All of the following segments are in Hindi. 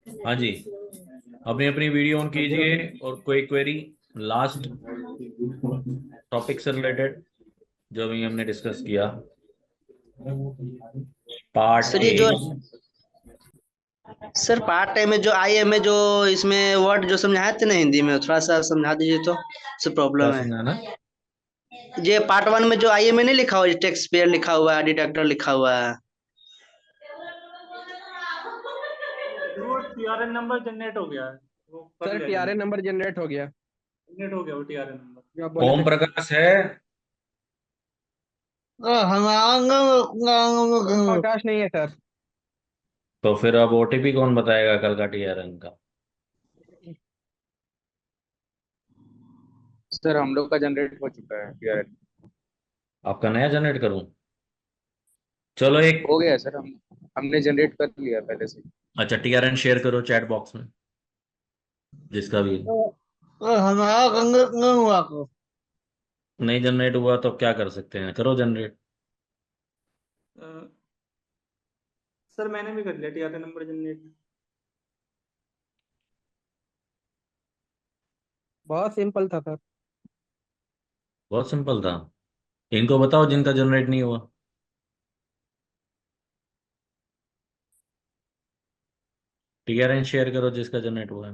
हाँ जी, अपनी अपनी वीडियो ऑन कीजिए और कोई क्वेरी लास्ट टॉपिक से रिलेटेड जो अभी हमने डिस्कस किया, पार्ट सर ए। ये जो सर पार्ट टाइम में जो आई एम में जो इसमें वर्ड जो समझाए थे ना हिंदी में थोड़ा सा समझा दीजिए तो सर क्या प्रॉब्लम है। समझाना? ये पार्ट वन में जो आई एम में नहीं लिखा हुआ टैक्स पेयर लिखा हुआ है डिडक्टर लिखा हुआ है। वो टीआरएन नंबर जनरेट हो गया है, वो कर सर लिया टीआरएन नंबर जनरेट हो गया। जनरेट हो गया वो टीआरएन नंबर। जो आप बोले ओम थे। प्रकाश है? ओम प्रकाश नहीं है सर। तो फिर अब ओटीपी कौन बताएगा कल का टीआरएन का? सर हम लोग का जनरेट हो चुका है टीआरएन। आपका नया जनरेट करूं? चलो एक, हो गया सर, हमने जनरेट कर लिया पहले से। अच्छा टीआरएन शेयर करो चैट बॉक्स में, जिसका भी नहीं जनरेट हुआ तो क्या कर सकते हैं, करो जनरेट। सर मैंने भी कर लिया टीआरएन नंबर जनरेट। बहुत सिंपल था सर। बहुत सिंपल था। इनको बताओ जिनका जनरेट नहीं हुआ। टीआरएन शेयर करो जिसका जनरेट हुआ है।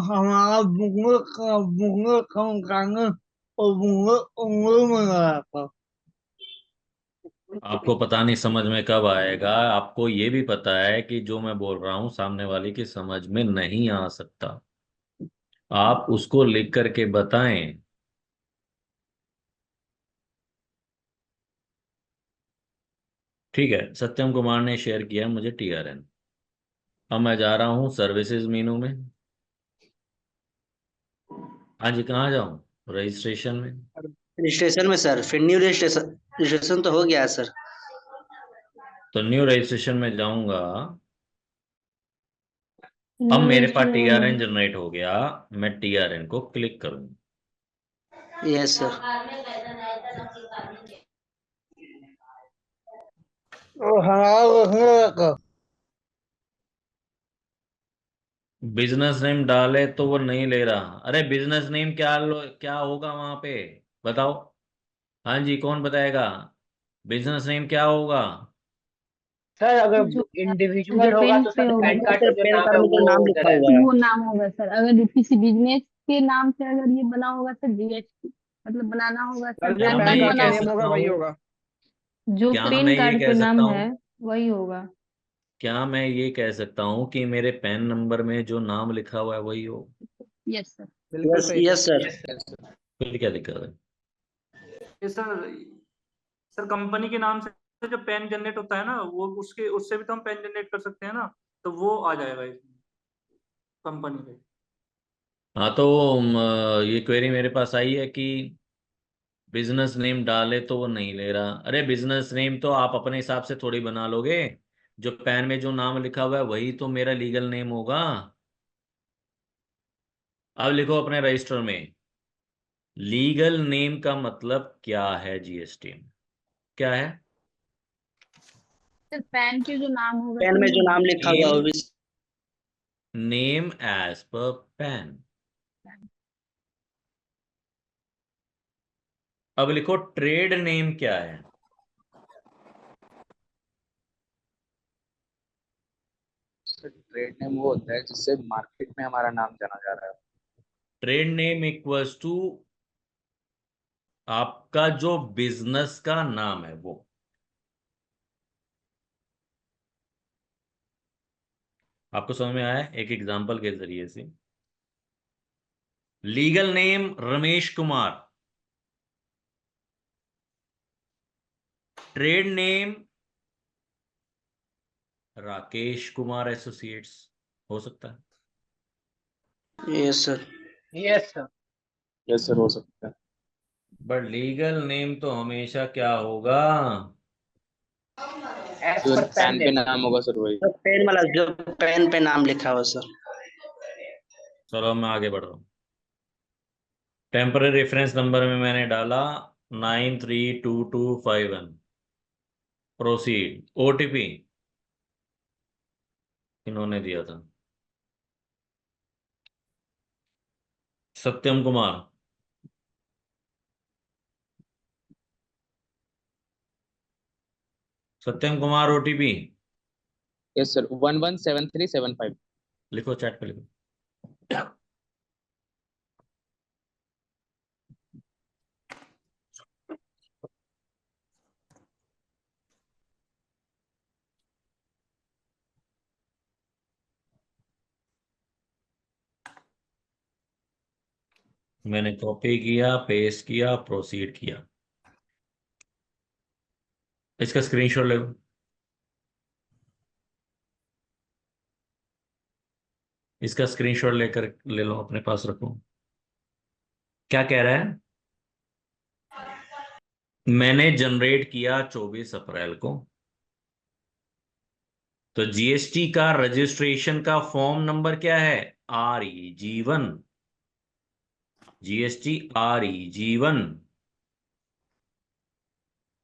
हमारा बुंगे कम करने और बुंगे उंगली में लगाकर। आपको पता नहीं समझ में कब आएगा, आपको ये भी पता है कि जो मैं बोल रहा हूं सामने वाले की समझ में नहीं आ सकता। आप उसको लिख करके बताएं। ठीक है, सत्यम कुमार ने शेयर किया मुझे टीआरएन। अब मैं जा रहा हूँ सर्विसेज मीनू में। हाँ जी, कहाँ जाऊँ? रजिस्ट्रेशन में। रजिस्ट्रेशन में सर फिर न्यू रजिस्ट्रेशन रजिस्ट्रेशन तो हो गया है सर। तो न्यू रजिस्ट्रेशन में जाऊंगा। अब न्यू मेरे पास रजिस्टर टीआरएन जनरेट हो गया, मैं टीआरएन को क्लिक करूंगा। Yes sir. ओ हमारा बिजनेस नेम डाले तो वो नहीं ले रहा। अरे बिजनेस नेम क्या होगा वहां पे, बताओ। हाँ जी, कौन बताएगा बिजनेस नेम क्या होगा? सर अगर जो इंडिविजुअल जो होगा पेन तो पे सर होगा पैन सर कार्ड पे जो पैन नाम कार्ड है में जो वो नाम उधर लिखा है। हुआ है। वो नाम होगा सर। अगर किसी बिजनेस के नाम से अगर ये बना होगा सर जीएसटी मतलब बनाना होगा सर सर जो क्या पैन मैं पैन कार्ड ये कार्ड पे बना कह नेम होगा। होगा सकता वही हूँ? होगा। जो क्या मैं पेन ये कार्ड कह पे नाम सकता है हूँ? वही होगा। क्या मैं ये कह सकता हूँ कि मेरे पैन नंबर में जो नाम लिखा हुआ है वही हो? Yes sir. बिल्कुल यस सही sir. Yes sir. Yes, sir। फिर क्या दिक्कत है? ये सर कंपनी के नाम से जो पैन जनरेट होता है ना वो उसके उससे भी तो हम पैन जनरेट कर सकते हैं ना, तो वो आ जाएगा इसमें कंपनी पे। हाँ तो ये क्वेरी मेरे पास आई है कि बिजनेस नेम डाले तो वो नहीं ले रहा। अरे बिजनेस नेम तो आप अपने हिसाब से थोड़ी बना लोगे। जो पैन में जो नाम लिखा हुआ है वही तो मेरा लीगल नेम होगा। अब लिखो अपने रजिस्टर में, लीगल नेम का मतलब क्या है जीएसटी में? क्या है? सर पैन पे जो नाम होगा पैन सर में वो जो नाम नाम लिखा होगा। हुआ है नेम, वो भी। Name as per PAN. अब लिखो ट्रेड नेम क्या है? सर ट्रेड नेम वो होता है जिससे मार्केट में हमारा नाम जाना जा रहा है। ट्रेड नेम इक्वल्स टू आपका जो बिजनेस का नाम है वो। आपको समझ में आया एक एग्जांपल के जरिए से? Legal name Ramesh Kumar, trade name Rakesh Kumar associates हो सकता है। Yes sir. Yes sir. Yes sir, हो सकता है। बट लीगल नेम तो हमेशा क्या होगा? एज जो पर पैन पैन पे नेम। नाम होगा सर वही। सर पेन वाला जो पेन पे नाम लिखा हुआ सर। चलो मैं आगे बढ़ रहा हूँ। टेम्पररी रेफरेंस नंबर में मैंने डाला 932251। प्रोसीड। ओटीपी इन्होंने दिया था, सत्यम कुमार। सत्यम कुमार ओटीपी यस सर, 117375। लिखो, चैट पे लिखो। मैंने कॉपी किया, पेस्ट किया, प्रोसीड किया। इसका स्क्रीनशॉट ले लो, इसका स्क्रीनशॉट लेकर ले लो, अपने पास रखो। क्या कह रहा है? मैंने जनरेट किया 24 अप्रैल को, तो जीएसटी का रजिस्ट्रेशन का फॉर्म नंबर क्या है? REG1। GST REG1।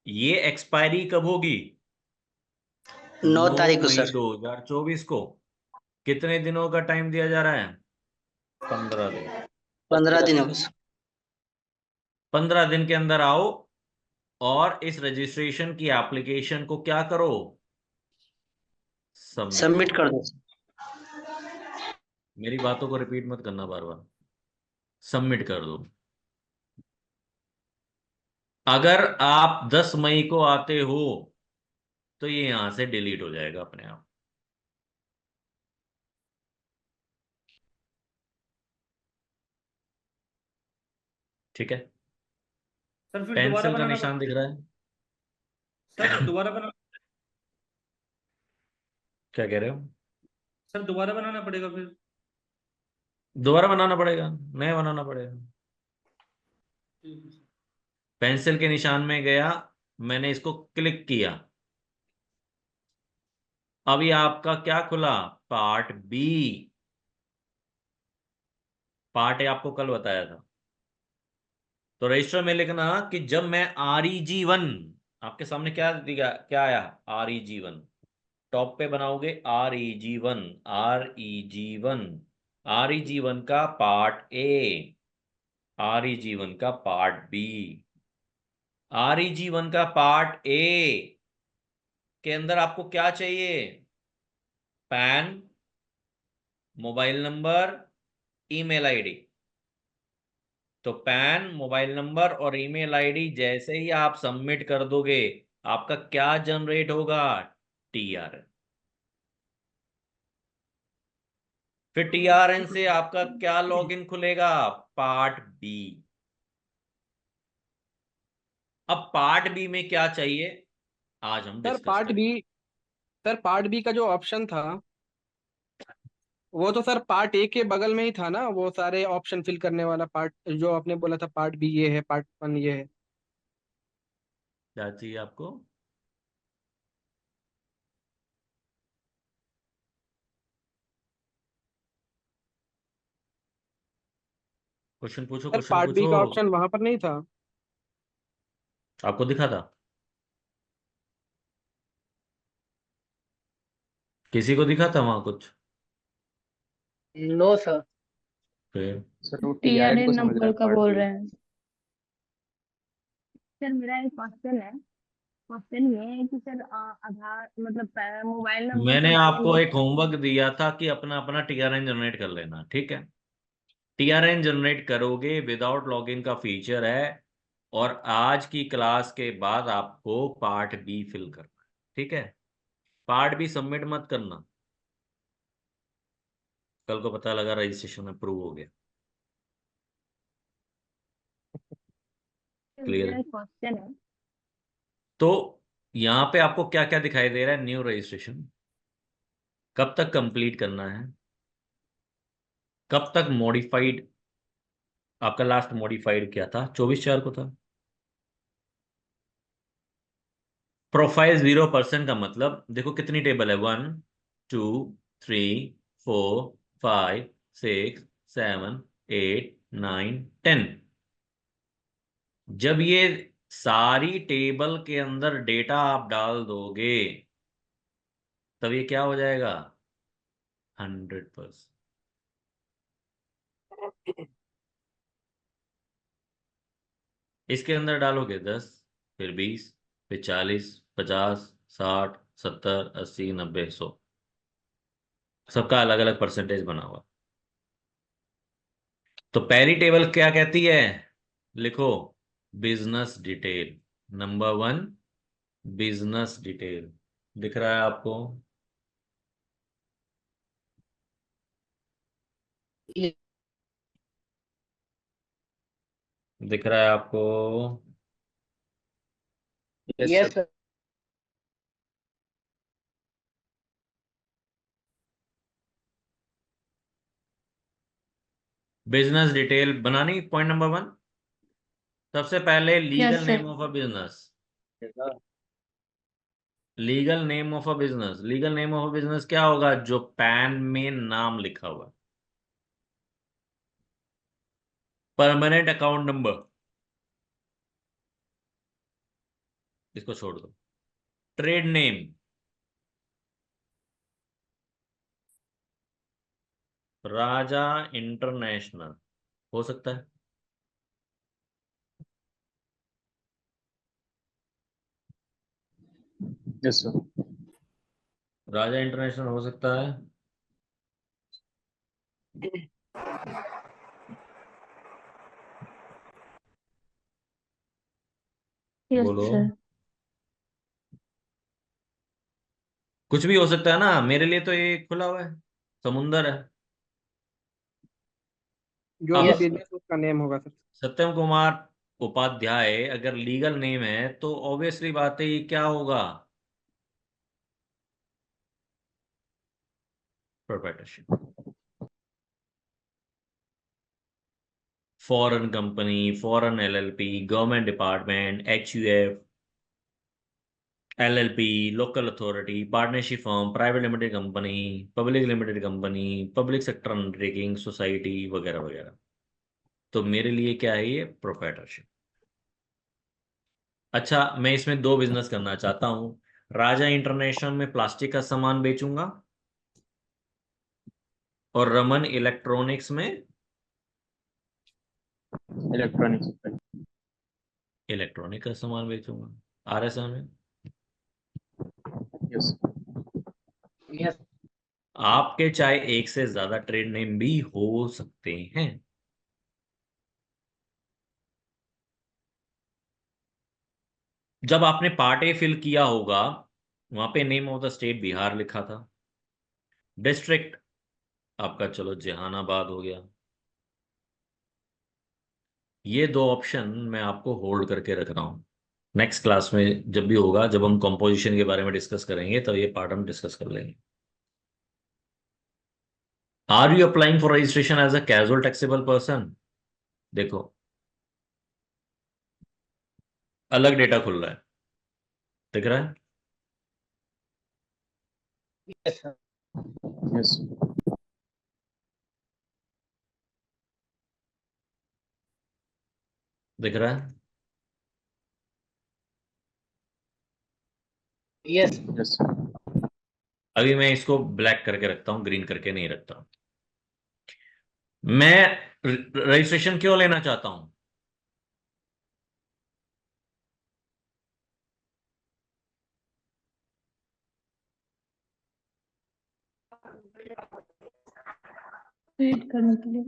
ये एक्सपायरी कब होगी? 9 तारीख को 9 मई सर। 2024 को। कितने दिनों का टाइम दिया जा रहा है? 15 दिन। 15 दिनों को सर। 15 दिन के अंदर आओ और इस रजिस्ट्रेशन की एप्लीकेशन को क्या करो? सबमिट सबमिट करो। कर दो सर। मेरी बातों को रिपीट मत करना बार बार। सबमिट कर दो। अगर आप 10 मई को आते हो तो ये यहां से डिलीट हो जाएगा अपने आप। ठीक है? सर फिर दोबारा पेंसिल का बनाना निशान दिख रहा है? सर दोबारा बना क्या कह रहे हो? सर दोबारा बनाना पड़ेगा फिर? दोबारा बनाना पड़ेगा, नया बनाना पड़ेगा। ठीक है सर। पेंसिल के निशान में गया, मैंने इसको क्लिक किया। अभी आपका क्या खुला? Part B. पार्ट ए आपको कल बताया था। तो रजिस्टर में लिखना कि जब मैं REG1, आपके सामने क्या दिखा, क्या आया? REG1। टॉप पे बनाओगे REG1। REG1। REG1 का पार्ट ए, REG1 का पार्ट बी। REG1 का पार्ट ए के अंदर आपको क्या चाहिए? Pan, mobile number, email ID. तो पैन, मोबाइल नंबर और ईमेल आईडी जैसे ही आप सबमिट कर दोगे, आपका क्या जनरेट होगा? TRN। फिर TRN से आपका क्या लॉगिन खुलेगा? Part B. अब पार्ट बी में क्या चाहिए, आज हम सर डिस्कस करेंगे। पार्ट बी का जो ऑप्शन था, वो तो सर पार्ट ए के बगल में ही था ना, वो सारे ऑप्शन फिल करने वाला पार्ट जो आपने बोला था, पार्ट बी ये है, पार्ट वन ये है। क्या चाहिए आपको? क्वेश्चन पूछो, सर क्वेश्चन पार्ट बी पूछो। का ऑप्शन वहां पर नहीं था। आपको दिखा था? किसी को दिखा था वहां कुछ? No sir. फिर सर वो टीआरएन टीआरएन को समझ रहा नंबर है, का पार्ट बोल बी। रहे हैं। सर मेरा एक क्वेश्चन है। क्वेश्चन ये है कि सर आधार मतलब मोबाइल नंबर का मैंने पैन आपको ये एक सब होमवर्क दिया था कि अपना अपना TRN जनरेट कर लेना, ठीक है? TRN जनरेट करोगे, विदाउट लॉगिन का फीचर है। और आज की क्लास के बाद आपको पार्ट बी फिल करना है, ठीक है? पार्ट बी सबमिट मत करना, कल को पता लगा रजिस्ट्रेशन अप्रूव हो गया। क्लियर मेरा है? एक क्वेश्चन है। तो यहाँ पे आपको क्या क्या दिखाई दे रहा है? न्यू रजिस्ट्रेशन कब तक कंप्लीट करना है, कब तक मॉडिफाइड, आपका लास्ट मॉडिफाइड क्या था? 24/4 को था। प्रोफाइल 0% का मतलब देखो कितनी टेबल है, 1 2 3 4 5 6 7 8 9 10। जब ये सारी टेबल के अंदर डेटा आप डाल दोगे, तब ये क्या हो जाएगा? 100%। इसके अंदर डालोगे 10, फिर 20, फिर 40, 50, 60, 70, 80, 90, 100, सबका अलग अलग परसेंटेज बना हुआ। तो पहली टेबल क्या कहती है? लिखो, business detail. Number 1, business detail. दिख रहा है आपको? दिख रहा है आपको? Yes yes sir. Sir. Business detail बनानी, पॉइंट नंबर 1। सबसे पहले legal yes name sir. Of a business. Legal name of a business, legal name of a business क्या होगा? जो पैन में नाम लिखा हुआ। परमानेंट अकाउंट नंबर, इसको छोड़ दो। ट्रेड नेम, राजा इंटरनेशनल हो सकता है। Yes sir. राजा इंटरनेशनल हो सकता है। यस बोलो। सर। कुछ भी हो सकता है ना, मेरे लिए तो ये खुला हुआ है, समुंदर है। जो अब भी यस सर। बिजनेस उसका नेम होगा सर। सत्यम कुमार उपाध्याय अगर लीगल नेम है तो ऑब्वियसली बात है, ये क्या होगा? Proprietorship. Foreign company, foreign LLP, government department, HUF, LLP, local authority, partnership firm, private limited company, public limited company, public sector undertaking, society वगैरह वगैरह। तो मेरे लिए क्या है ये? प्रोप्राइटरशिप। अच्छा, मैं इसमें दो बिजनेस करना चाहता हूँ। राजा इंटरनेशनल में प्लास्टिक का सामान बेचूंगा, और रमन इलेक्ट्रॉनिक्स में इलेक्ट्रॉनिक्स। इलेक्ट्रॉनिक का सामान बेचूंगा, आरएसएम में। यस। यस। आपके चाहे एक से ज्यादा ट्रेड नेम भी हो सकते हैं। जब आपने पार्ट ए फिल किया होगा, वहां पे name of the state Bihar लिखा था। डिस्ट्रिक्ट आपका चलो जहानाबाद हो गया। ये दो ऑप्शन मैं आपको होल्ड करके रख रहा हूँ। नेक्स्ट क्लास में जब भी होगा, जब हम कंपोजिशन के बारे में डिस्कस करेंगे, तो ये पार्ट हम डिस्कस कर लेंगे। Are you applying for registration as a casual taxable person? देखो, अलग डेटा खुल रहा है, दिख रहा है? Yes sir. यस। दिख रहा है? यस। यस। अभी मैं इसको ब्लैक करके रखता हूँ, ग्रीन करके नहीं रखता। मैं रजिस्ट्रेशन क्यों लेना चाहता हूं? रीड करने के लिए।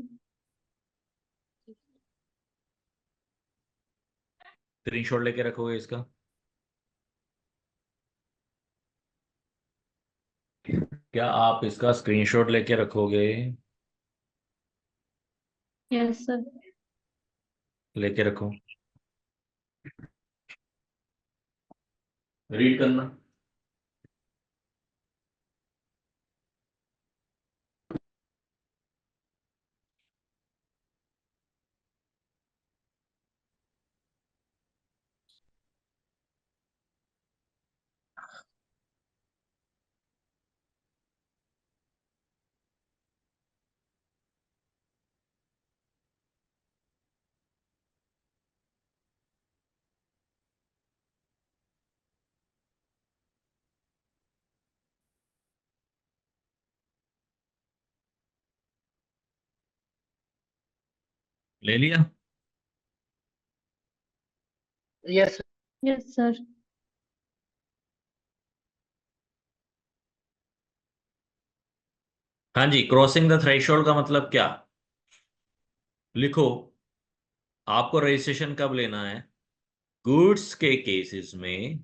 स्क्रीनशॉट लेके रखोगे इसका? क्या आप इसका स्क्रीनशॉट लेके रखोगे? Yes sir. लेके रखो, रीड करना। ले लिया? Yes sir. Yes sir. हाँ जी, क्रॉसिंग द थ्रेशोल्ड का मतलब क्या? लिखो। आपको रजिस्ट्रेशन कब लेना है? गुड्स के केसेस में,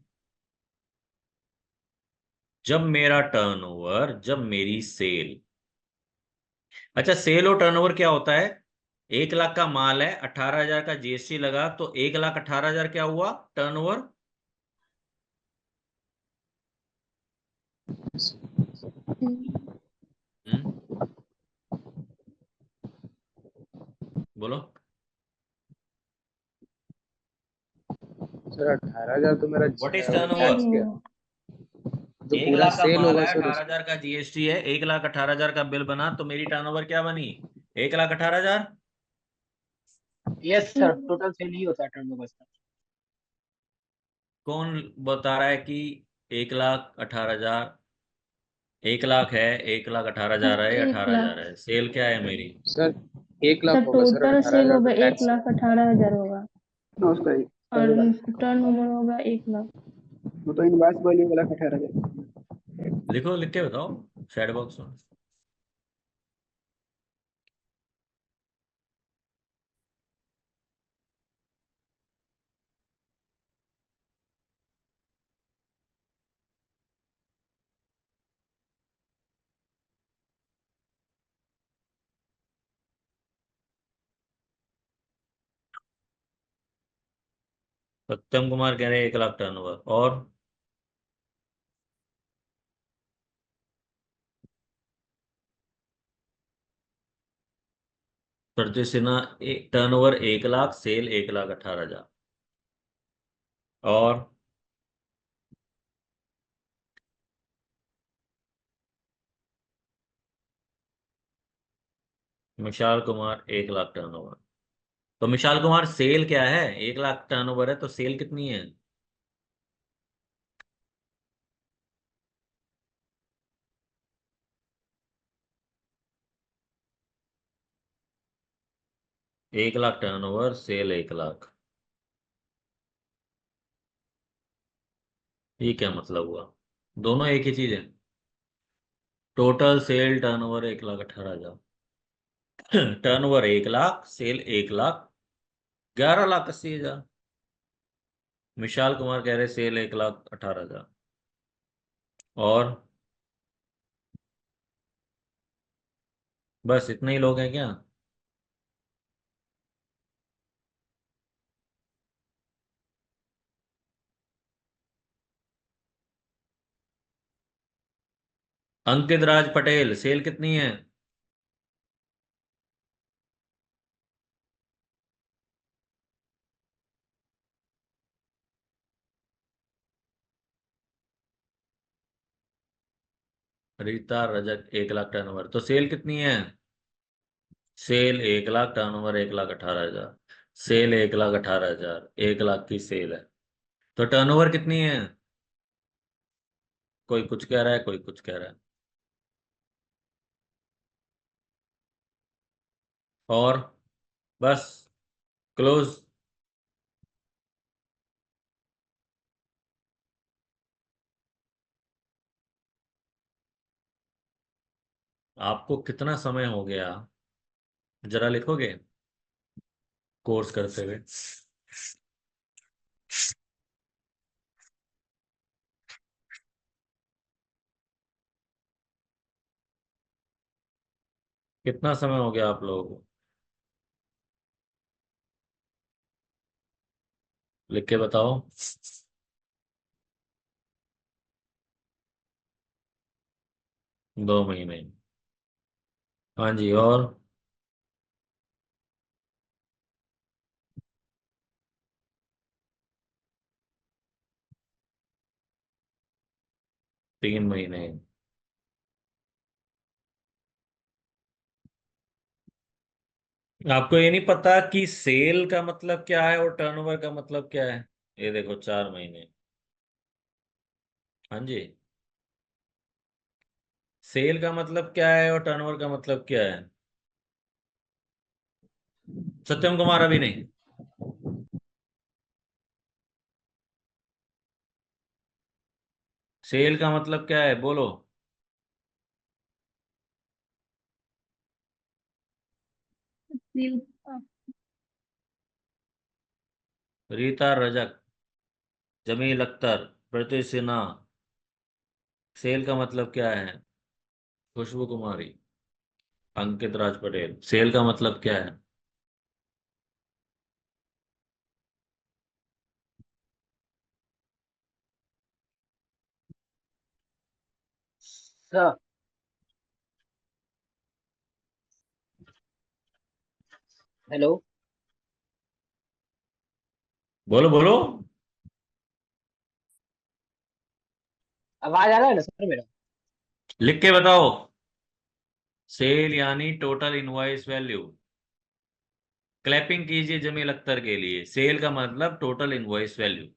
जब मेरा टर्नओवर, जब मेरी सेल। अच्छा, सेल और टर्नओवर क्या होता है? 1 लाख का माल है, 18,000 का जीएसटी लगा, तो 1,18,000 क्या हुआ टर्नओवर? हम्म, बोलो। सर 18,000 तो मेरा व्हाट इज वो टर्नओवर? टैक्स गया, जो एक पूरा लाख का सेल माल होगा है, सर 18,000 का जीएसटी है, 1,18,000 का बिल बना, तो मेरी टर्नओवर क्या बनी? 1,18,000। यस सर, टोटल सेल ही होता है टर्नओवर सर। कौन बता रहा है कि 1,18,000? 1 लाख है, 1,18,000 है, एक 18,000 लाख है, सेल क्या है मेरी? सर। 1 लाख सर होगा सर, टोटल अठारह सेल हजार तो होगा, एक टैक्स है। लाख अठारह हजार होगा। हाँ, उसका ही और पहले वाला। टर्न ओवर होगा 1 लाख। वो तो इनवॉइस वैल्यू वाला 18,000। लिखो, लिख के बताओ चैट बॉक्स में। सत्यम कुमार कह रहे हैं 1 लाख टर्नओवर। और प्रति सिन्हा, टर्नओवर 1 लाख, सेल 1,18,000। और मिशाल कुमार 1 लाख टर्नओवर। तो मिशाल कुमार, सेल क्या है? 1 लाख टर्नओवर है तो सेल कितनी है? एक लाख टर्नओवर, सेल 1 लाख। ये क्या मतलब हुआ? दोनों एक ही चीज है। Total sale turnover 1,18,000। Turnover 1 lakh, sale 1 lakh, 11,80,000। Vishal Kumar कह रहे सेल 1,18,000। और बस इतने ही लोग हैं क्या? अंकित राज पटेल, सेल कितनी है? रीता रजक 1 लाख टर्नओवर, तो सेल कितनी है? Sale 1 lakh, turnover 1,18,000। Sale 1,18,000, 1 lakh की सेल है, तो टर्नओवर कितनी है? कोई कुछ कह रहा है, कोई कुछ कह रहा है। और बस, क्लोज। आपको कितना समय हो गया, जरा लिखोगे कोर्स करते हुए? कितना समय हो गया आप लोगों को? लिख के बताओ। 2 महीने। हाँ जी। और 3 महीने। आपको ये नहीं पता कि सेल का मतलब क्या है और टर्नओवर का मतलब क्या है? ये देखो, 4 महीने। हाँ जी। सेल का मतलब क्या है और टर्नओवर का मतलब क्या है? सत्यम कुमार अभी नहीं। सेल का मतलब क्या है बोलो। सील रीता रजक, जमील अख्तर, प्रीति सिन्हा। सेल का मतलब क्या है? खुशबू कुमारी, अंकित राज पटेल। सेल का मतलब क्या है? Sir hello. बोलो बोलो। आवाज आ रहा है ना सर मेरा? लिख के बताओ। सेल यानी टोटल इनवॉइस वैल्यू। क्लैपिंग कीजिए जमील अख्तर के लिए। सेल का मतलब टोटल इनवॉइस वैल्यू।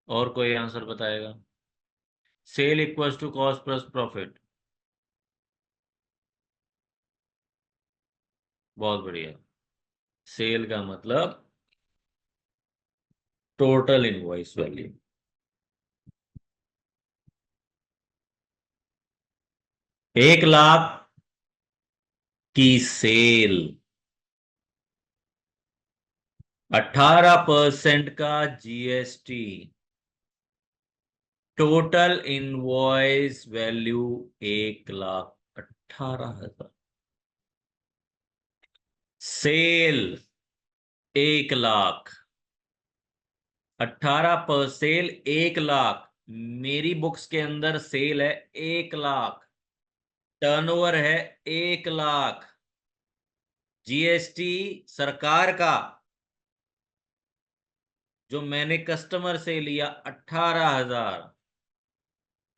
और कोई आंसर बताएगा? Sale equals to cost plus profit. बहुत बढ़िया। सेल का मतलब टोटल इनवॉइस वैल्यू। 1 लाख की सेल, 18% का GST, total invoice value 1,18,000। Sale 1 lakh, 18 पर सेल 1 लाख। मेरी बुक्स के अंदर सेल है 1 लाख, टर्नओवर है 1 लाख, जीएसटी सरकार का जो मैंने कस्टमर से लिया 18,000,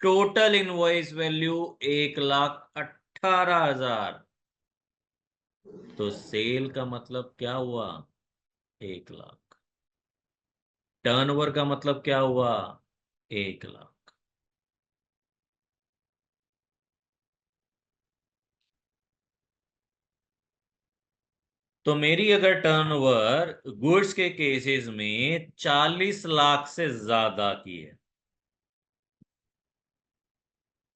टोटल इनवॉइस वैल्यू 1,18,000। तो सेल का मतलब क्या हुआ? 1 लाख। टर्नओवर का मतलब क्या हुआ? 1 लाख। तो मेरी अगर टर्नओवर गुड्स के केसेस में 40 लाख से ज्यादा की है,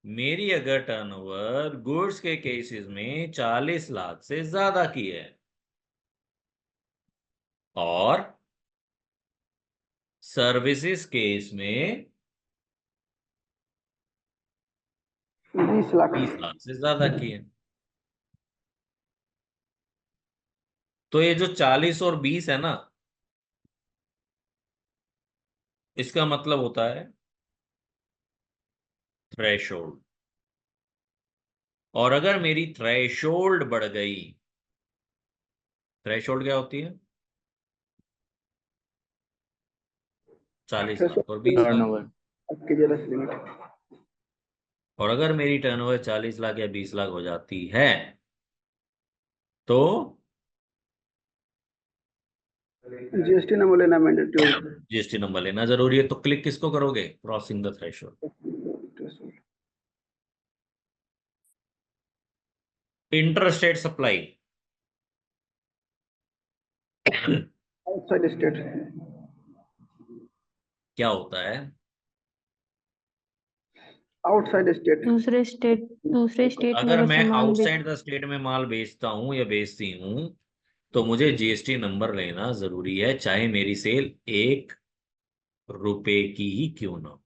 मेरी अगर टर्नओवर गुड्स के केसेस में 40 लाख से ज्यादा की है, और सर्विसेज केस में 20 लाख। 20 लाख से ज्यादा की है, तो ये जो 40 और 20 है ना, इसका मतलब होता है थ्रेशोल्ड। और अगर मेरी थ्रेशोल्ड बढ़ गई, थ्रेशोल्ड क्या होती है? 40 लाख और 20 लाख। टर्नओवर। आपकी जेलस लिमिट। और अगर मेरी टर्नओवर 40 लाख या 20 लाख हो जाती है, तो जीएसटी नंबर लेना मैंडेटरी होता जीएसटी नंबर लेना जरूरी है। तो क्लिक किसको करोगे? Crossing the threshold. है। Interstate supply. Outside state. क्या होता है? Outside state. दूसरे स्टेट में अगर अगर मैं सामान बेच आउटसाइड द स्टेट में माल बेचता हूं या बेचती हूं, तो मुझे जीएसटी नंबर लेना जरूरी है, चाहे मेरी सेल 1 रुपए की ही क्यों ना हो।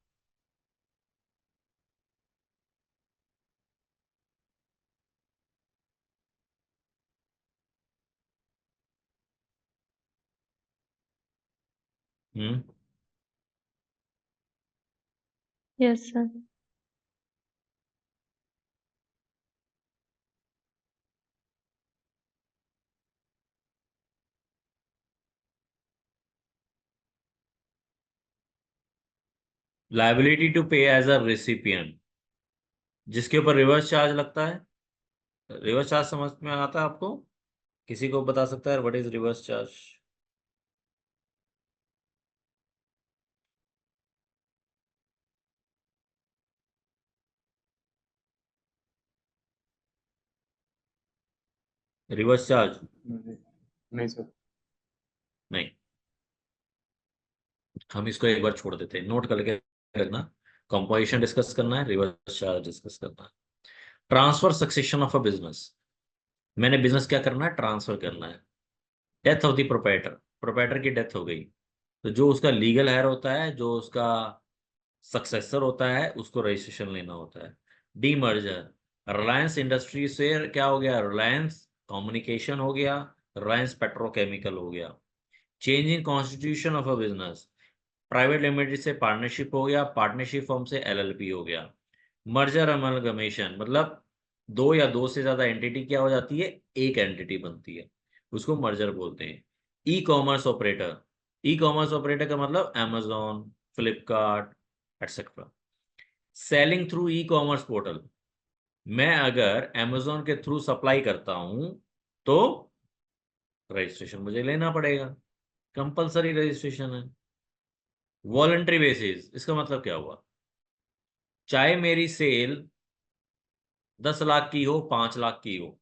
Hmm. Yes sir. Liability to pay as a recipient, जिसके ऊपर रिवर्स चार्ज लगता है। रिवर्स चार्ज समझ में आता है आपको? किसी को बता सकता है what is reverse charge? Reverse charge नहीं सर। नहीं, हम इसको एक बार छोड़ देते हैं, नोट करके रखना। कंपोजिशन डिस्कस करना है, रिवर्स चार्ज डिस्कस करना है। Transfer succession of a business, मैंने बिजनेस क्या करना है, ट्रांसफर करना है। Death of the proprietor, proprietor की डेथ हो गई, तो जो उसका लीगल हेयर होता है, जो उसका सक्सेसर होता है, उसको रजिस्ट्रेशन लेना होता है। डीमर्जर, रिलायंस इंडस्ट्री से क्या हो गया, रिलायंस कम्युनिकेशन हो गया, रिलायंस पेट्रोकेमिकल हो गया। Change in constitution of a business, private limited से पार्टनरशिप हो गया, पार्टनरशिप फॉर्म से एलएलपी हो गया। मर्जर अमलगमेशन, मतलब दो या दो से ज्यादा एंटिटी क्या हो जाती है, एक एंटिटी बनती है, उसको मर्जर बोलते हैं। E commerce operator, e commerce operator का मतलब amazon, Flipkart etcetera. Selling through e commerce portal, मैं अगर amazon के थ्रू सप्लाई करता हूं तो रजिस्ट्रेशन मुझे लेना पड़ेगा, कंपलसरी रजिस्ट्रेशन है। वॉलंटरी बेसिस, इसका मतलब क्या हुआ, चाहे मेरी सेल 10 लाख की हो, 5 लाख की हो,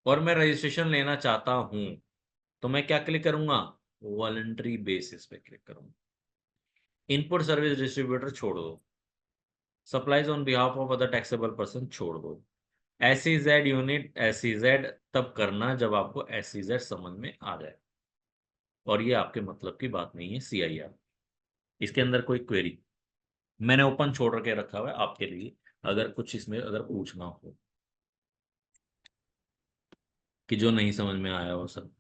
और मैं रजिस्ट्रेशन लेना चाहता हूं, तो मैं क्या क्लिक करूंगा, वॉलंटरी बेसिस पे क्लिक करूंगा। इनपुट सर्विस डिस्ट्रीब्यूटर छोड़ दो, supplies on behalf of other taxable person छोड़ दो। SEZ यूनिट, SEZ तब करना जब आपको SEZ समझ में आ जाए, और ये आपके मतलब की बात नहीं है। CIR, इसके अंदर कोई क्वेरी मैंने ओपन छोड़ के रखा हुआ है आपके लिए, अगर कुछ इसमें अगर पूछना हो कि जो नहीं समझ में आया हो सब।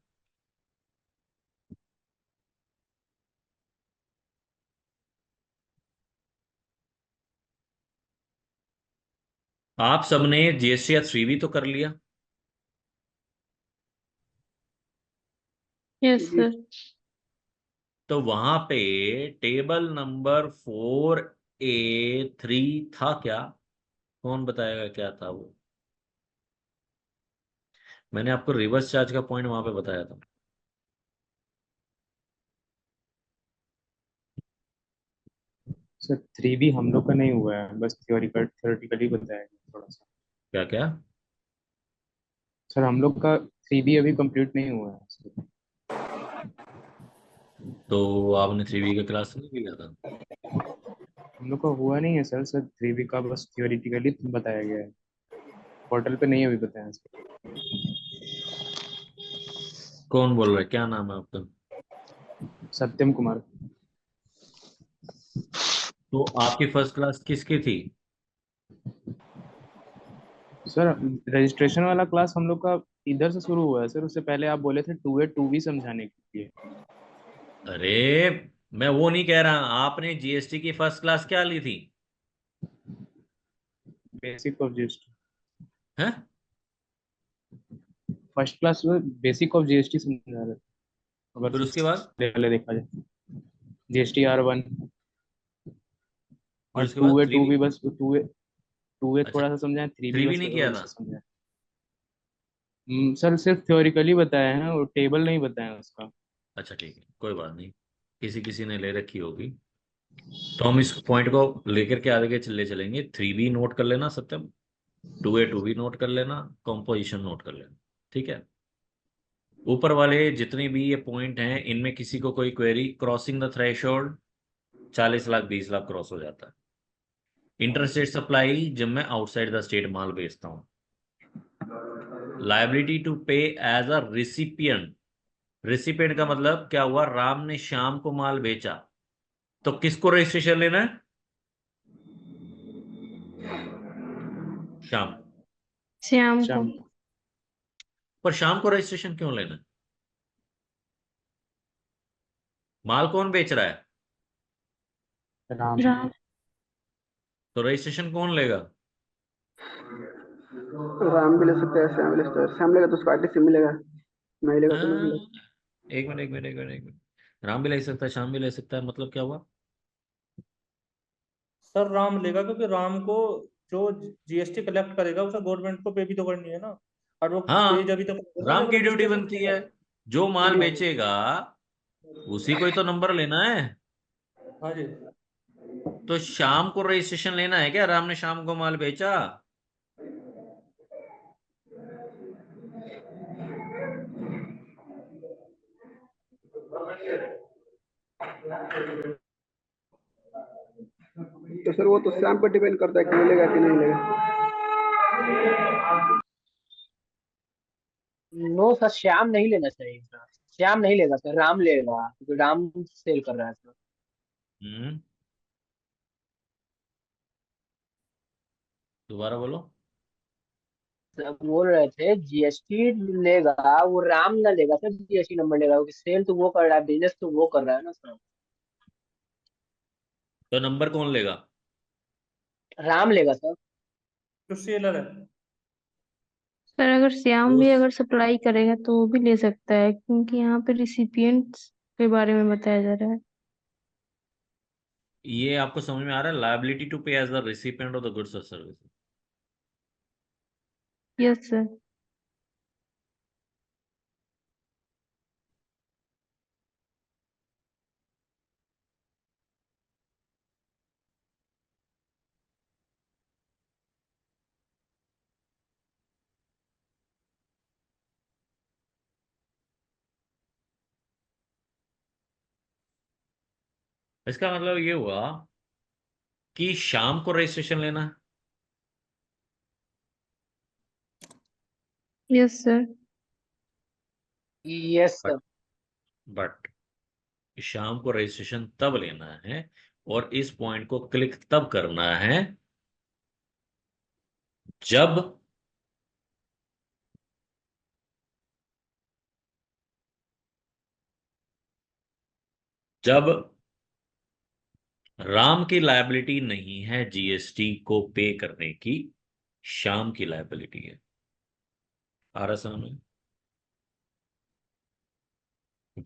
आप सबने GST या 3B तो कर लिया, यस सर। तो वहां पे टेबल नंबर 4A3 था क्या, कौन बताएगा क्या था वो। मैंने आपको रिवर्स चार्ज का पॉइंट वहां पे बताया था। सर 3B हम लोग का नहीं हुआ है, बस थ्योरेटिकली बताया गया थोड़ा सा। क्या क्या, सर हम लोग का 3B अभी कंप्लीट नहीं हुआ है सर। तो आपने 3B का क्लास नहीं लिया था। हम लोग का हुआ नहीं है सर, सर 3B का बस थ्योरेटिकली बताया गया है, पोर्टल पे नहीं अभी बताया सर। कौन बोल रहा है, क्या नाम है आपका। सत्यम कुमार। तो आपकी फर्स्ट क्लास किसकी थी। सर रजिस्ट्रेशन वाला क्लास हम लोग का इधर से शुरू हुआ है सर, उससे पहले आप बोले थे 2A 2B समझाने के लिए। अरे मैं वो नहीं कह रहा, आपने GST की फर्स्ट क्लास क्या ली थी। बेसिक ऑफ जीएसटी, हैं, फर्स्ट क्लास में बेसिक ऑफ जीएसटी समझा रहे थे, अगर फिर उसके बाद, पहले देखा जाए GST R1। फिर और उसके बाद 2A 3B। 2B बस 2A अच्छा, थोड़ा सा समझाए, 3B 3B बस नहीं किया था। वैसे समझाए। सर सिर्फ थ्योरिकली बताया है, और टेबल नहीं बताया उसका। अच्छा ठीक है, कोई बात नहीं, किसी किसी ने ले रखी होगी। तो हम इस पॉइंट को लेकर के आगे चले चलेंगे। 3B नोट कर लेना सत्यम, 2A 2B नोट कर लेना, कंपोजिशन नोट कर लेना, ठीक है। ऊपर वाले जितने भी ये पॉइंट हैं, इनमें किसी को कोई query, crossing the threshold 40 lakh 20 lakh cross हो जाता है। इंटरस्टेट सप्लाई, जब मैं आउटसाइड द स्टेट माल बेचता हूँ। Liability to pay as a recipient, recipient का मतलब क्या हुआ, राम ने श्याम को माल बेचा, तो किसको रजिस्ट्रेशन लेना है, श्याम। श्याम को। शाम पर शाम को रजिस्ट्रेशन क्यों लेना है, माल कौन बेच रहा है, राम। राम। तो रजिस्ट्रेशन कौन लेगा। राम भी ले सकता है, श्याम भी ले सकता है। श्याम लेगा तो उसको आरटीसी मिलेगा, नहीं लेगा तो नहीं हाँ, मिलेगा। एक मिनट एक मिनट एक मिनट एक मिनट, राम भी ले सकता है, श्याम भी ले सकता है, मतलब क्या हुआ। सर राम लेगा क्योंकि राम को जो जीएसटी कलेक्ट करेगा उसे गवर्नमेंट को पे भी तो करनी है ना, और वो पे हाँ, जब तक करेगा राम जब की ड्यूटी रजिस्ट्रेशन बनती है, करेगा। जो माल हाँ जी, बेचेगा उसी को ही तो नंबर लेना है। हाँ जी। तो शाम को रजिस्ट्रेशन लेना है क्या, राम ने शाम को माल बेचा। तो सर वो तो श्याम पर डिपेंड करता है कि मिलेगा कि नहीं मिलेगा। नो सर, श्याम नहीं लेना चाहिए सर। श्याम नहीं लेगा सर, राम लेगा क्योंकि राम सेल कर रहा है सर। हम्म, दोबारा बोलो। सर बोल रहे थे जीएसटी लेगा वो, राम ना लेगा सर, जीएसटी नंबर लेगा क्योंकि सेल तो वो कर रहा है, बिजनेस तो वो कर रहा है ना सर। तो नंबर कौन लेगा? राम लेगा सर। जो सेलर है। सर अगर श्याम भी उस अगर सप्लाई करेगा तो वो भी ले सकता है, क्योंकि यहाँ पे रिसिपिएंट्स के बारे में बताया जा रहा है। ये आपको समझ में आ रहा है? Liability to pay as the recipient of the goods और सर्विस। Yes sir. इसका मतलब ये हुआ कि शाम को रजिस्ट्रेशन लेना है। Yes sir. Yes but sir. But शाम को रजिस्ट्रेशन तब लेना है और इस पॉइंट को क्लिक तब करना है जब जब राम की लायबिलिटी नहीं है जीएसटी को पे करने की, शाम की लायबिलिटी है। आ रहा समझ में?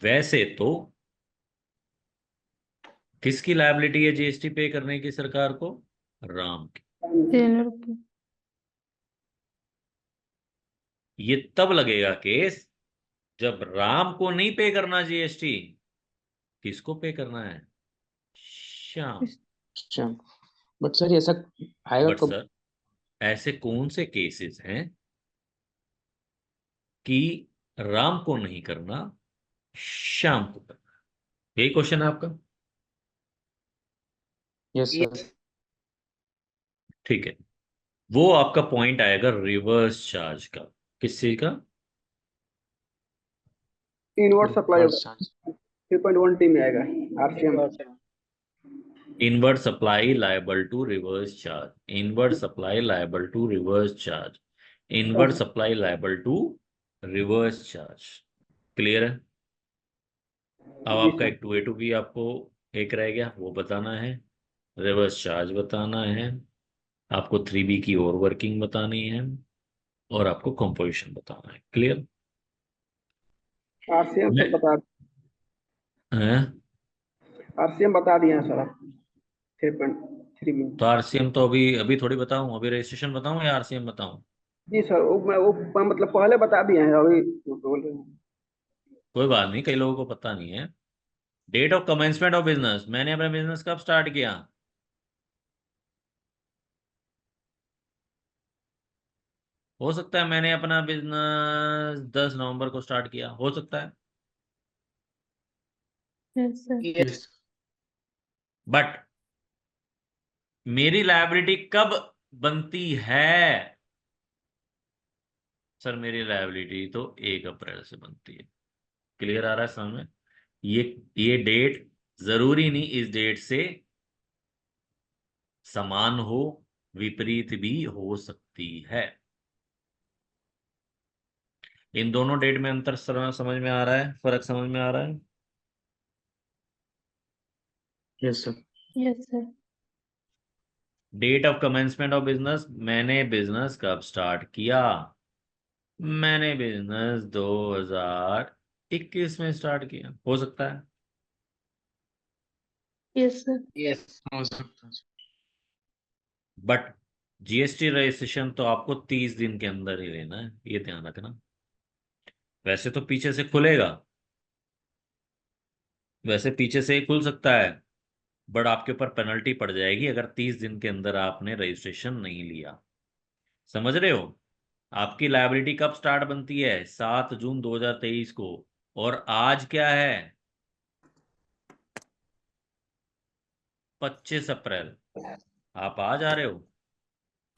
वैसे तो किसकी लायबिलिटी है जीएसटी पे करने की सरकार को? राम की। सेलर को। ये तब लगेगा केस जब राम को नहीं पे करना जीएसटी। किसको पे करना है? श्याम। अच्छा, बट सर ऐसा आएगा बट कब? सर, ऐसे कौन से केसेस हैं कि राम को नहीं करना, श्याम को करना? यही क्वेश्चन है आपका? Yes sir. यस। ठीक है। वो आपका पॉइंट आएगा रिवर्स चार्ज का। किस चीज का? इनवर्ड सप्लाई रिवर्स होगा, चार्ज। 3.1 में आएगा RCM. Inward supply liable to reverse charge. Inward supply liable to reverse charge. Inward supply liable to reverse charge. Clear है? अब जी आपका सर। एक 2A to B आपको एक रह गया, वो बताना है। रिवर्स चार्ज बताना है। आपको 3B की और वर्किंग बतानी है और आपको कंपोजिशन बताना है। क्लियर आरसीएम मैं सब बता, हैं? आरसीएम बता दिए हैं सर आप, 3.3 में। तो आरसीएम तो अभी अभी थोड़ी बताऊं, अभी रजिस्ट्रेशन बताऊं या आरसीएम बताऊं? जी सर, वो मतलब पहले बता दिए हैं, अभी बोल रहे हैं। कोई बात नहीं, कई लोगों को पता नहीं है। Date of commencement of business, मैंने अपना बिजनेस कब स्टार्ट किया? हो सकता है मैंने अपना बिजनेस 10 नवंबर को स्टार्ट किया, हो सकता है। Yes sir. यस। बट मेरी लायबिलिटी कब बनती है? सर मेरी लायबिलिटी तो 1 अप्रैल से बनती है। क्लियर आ रहा है समझ में? ये ये डेट जरूरी नहीं इस डेट से समान हो, विपरीत भी हो सकती है। इन दोनों डेट में अंतर समझ में आ रहा है? फर्क समझ में आ रहा है? Yes sir. Yes sir. Date of commencement of business, मैंने बिजनेस कब स्टार्ट किया? मैंने बिजनेस 2021 में स्टार्ट किया, हो सकता है। Yes sir. यस। हो सकता है। बट जीएसटी रजिस्ट्रेशन तो आपको 30 दिन के अंदर ही लेना है, ये ध्यान रखना। वैसे तो पीछे से खुलेगा, वैसे पीछे से ही खुल सकता है, बट आपके ऊपर पेनल्टी पड़ जाएगी अगर 30 दिन के अंदर आपने रजिस्ट्रेशन नहीं लिया। समझ रहे हो? आपकी लायबिलिटी कब स्टार्ट बनती है? 7 जून 2023 को। और आज क्या है? 25 अप्रैल। आप आज आ रहे हो,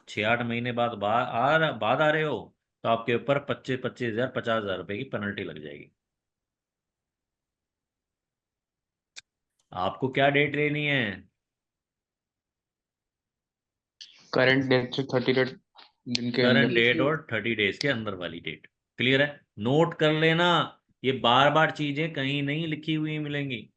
6-8 महीने बाद आ रहे हो, तो आपके ऊपर 25,000 50,000 रुपए की पेनल्टी लग जाएगी। आपको क्या डेट लेनी है? करंट डेट से 30 दिन के करंट अंदर। डेट और 30 डेज के अंदर वाली डेट। क्लियर है? नोट कर लेना, ये बार बार चीजें कहीं नहीं लिखी हुई मिलेंगी।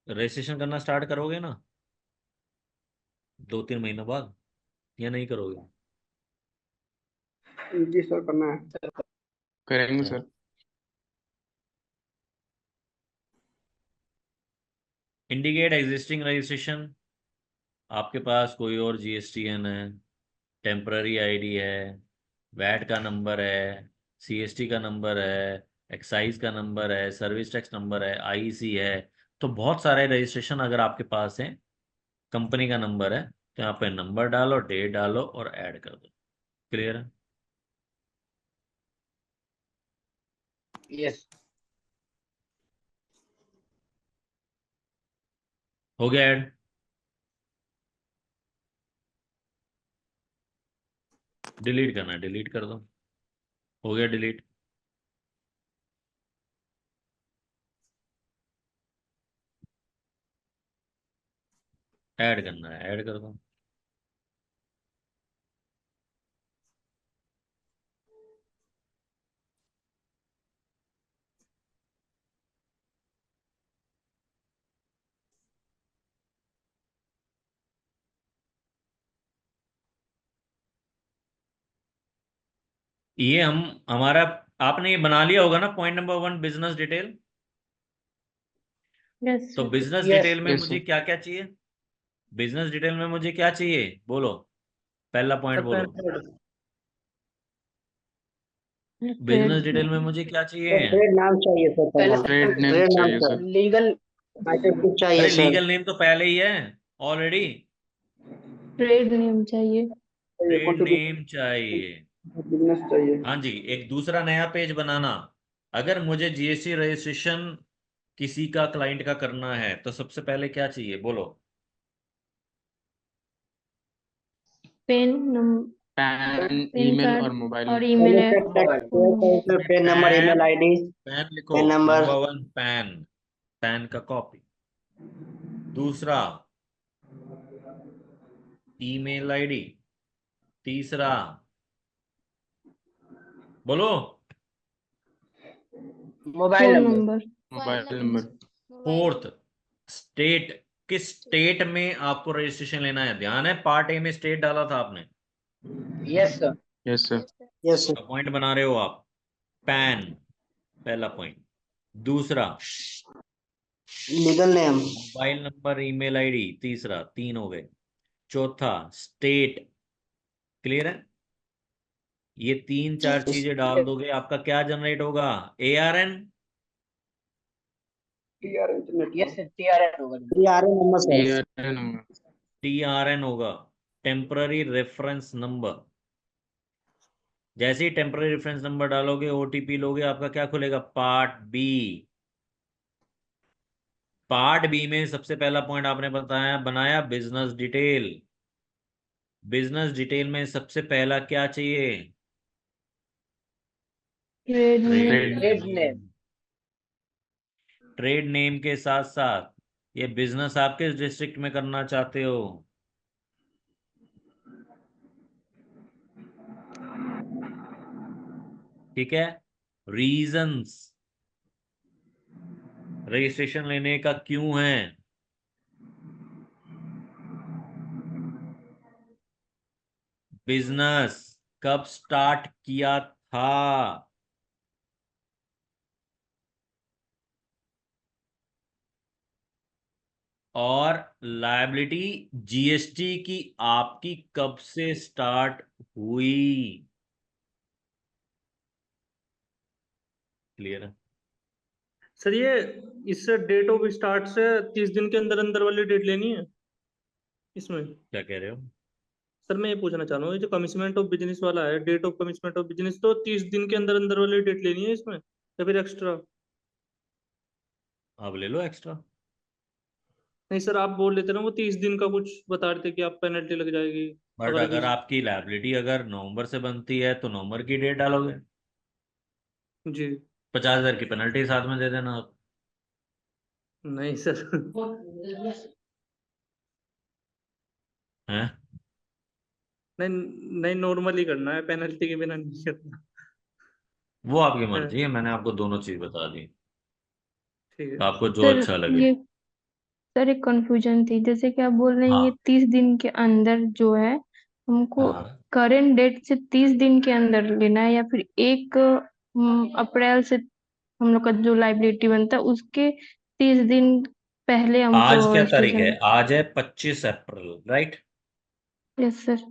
रजिस्ट्रेशन करना स्टार्ट करोगे ना 2-3 महीनों बाद, या नहीं करोगे? जी सर, करना है। करेंगे सर। Indicate existing registration. आपके पास कोई और जीएसटीएन है, टेम्पररी आईडी है, वैट का नंबर है, सीएसटी का नंबर है, एक्साइज का नंबर है, सर्विस टैक्स नंबर है, आईसी है। तो बहुत सारे रजिस्ट्रेशन अगर आपके पास हैं, कंपनी का नंबर है, तो यहाँ पे नंबर डालो, डेट डालो और ऐड कर दो। क्लियर है? यस। हो गया ऐड? डिलीट करना है, डिलीट कर दो। हो गया डिलीट। ऐड करना है, ऐड कर दो। ये हम हमारा आपने ये बना लिया होगा ना, point number 1 business detail. Yes तो सर। Business yes. डिटेल में यस मुझे सर। क्या क्या चाहिए? बिजनेस डिटेल में मुझे क्या चाहिए बोलो, पहला पॉइंट सर पैन बोलो। कार्ड। बिजनेस ट्रेड डिटेल में मुझे क्या चाहिए? सर ट्रेड नाम चाहिए सर, पहले पहला ट्रेड नेम ट्रेड नाम चाहिए सर, सर। लीगल। सर्टिफिकेट चाहिए अरे सर। लीगल नेम तो पहले ही है ऑलरेडी। ट्रेड नेम चाहिए। चाहिए, ट्रेड कौन सी नेम चाहिए। बिजनेस चाहिए। हाँ जी, एक दूसरा नया पेज बनाना। अगर मुझे जीएसटी रजिस्ट्रेशन किसी का क्लाइंट का करना है तो सबसे पहले क्या चाहिए बोलो? PAN number, PAN, PAN email card और मोबाइल। और ईमेल पहले है। Sir mobile. टैक्स चाहिए sir, PAN number, email PAN, ID, PAN लिखो, PAN number. Number 1 PAN, PAN का कॉपी। दूसरा ईमेल आईडी। तीसरा बोलो। Mobile phone number. Number. Mobile number. Fourth state. किस स्टेट में आपको रजिस्ट्रेशन लेना है? ध्यान है, पार्ट ए में स्टेट डाला था आपने, yes sir. Yes sir. Yes sir. तो पॉइंट बना रहे हो आप। पैन पहला पॉइंट। दूसरा legal name. Mobile number, email ID, तीसरा, 3 हो गए। चौथा स्टेट। क्लियर है? ये 3-4 चीजें डाल दोगे, आपका क्या जनरेट होगा? एआरएन। टीआर इंटरनेट यस का। सर, टीआरएन होगा। TRN number sir. टीआरएन होगा। टीआरएन होगा, टेम्पररी रेफरेंस नंबर। जैसे ही टेम्पररी रेफरेंस नंबर डालोगे, ओटीपी लोगे, आपका क्या खुलेगा? Part B. पार्ट बी में सबसे पहला पॉइंट आपने बताया बनाया बिजनेस डिटेल। बिजनेस डिटेल में सबसे पहला क्या चाहिए? Trade name. Trade trade. Trade name. Name. Trade name के साथ साथ ये बिजनेस आप किस डिस्ट्रिक्ट में करना चाहते हो? ठीक है। रीजंस रजिस्ट्रेशन लेने का क्यों है? बिजनेस कब स्टार्ट किया था? और लायबिलिटी जीएसटी की आपकी कब से स्टार्ट हुई? क्लियर है? सर ये इस डेट ऑफ स्टार्ट से 30 दिन के अंदर अंदर वाली डेट लेनी है इसमें। क्या कह रहे हो? सर मैं ये पूछना चाह रहा हूँ, ये जो कमिशमेंट ऑफ बिजनेस वाला है, date of commencement of business, तो 30 दिन के अंदर अंदर वाली डेट लेनी है इसमें या फिर एक्स्ट्रा? आप ले लो एक्स्ट्रा। नहीं सर, आप बोल लेते ना वो 30 दिन का कुछ बता रहे थे कि आप पेनल्टी लग जाएगी बट अगर अगर आपकी लायबिलिटी अगर नवंबर से बनती है तो नवंबर की डेट डालोगे, जी। 50,000 की पेनल्टी साथ में दे देना आप। नहीं सर। हैं? नहीं नहीं, नॉर्मली करना है, पेनल्टी के बिना नहीं करना वो आपकी है। मर्जी है, मैंने आपको दोनों चीज बता दी, ठीक है। आपको जो सर अच्छा लगे। ये सर एक कंफ्यूजन थी, जैसे कि आप बोल रहे हैं ये हाँ 30 दिन के अंदर जो है हमको हाँ। करेंट डेट से 30 दिन के अंदर लेना है, या फिर 1 अप्रैल से हम लोग का जो लाइबिलिटी बनता है उसके 30 दिन पहले हमको आज क्या तारीख है? रजिस्ट्रेशन? आज है 25 अप्रैल, राइट? Yes sir.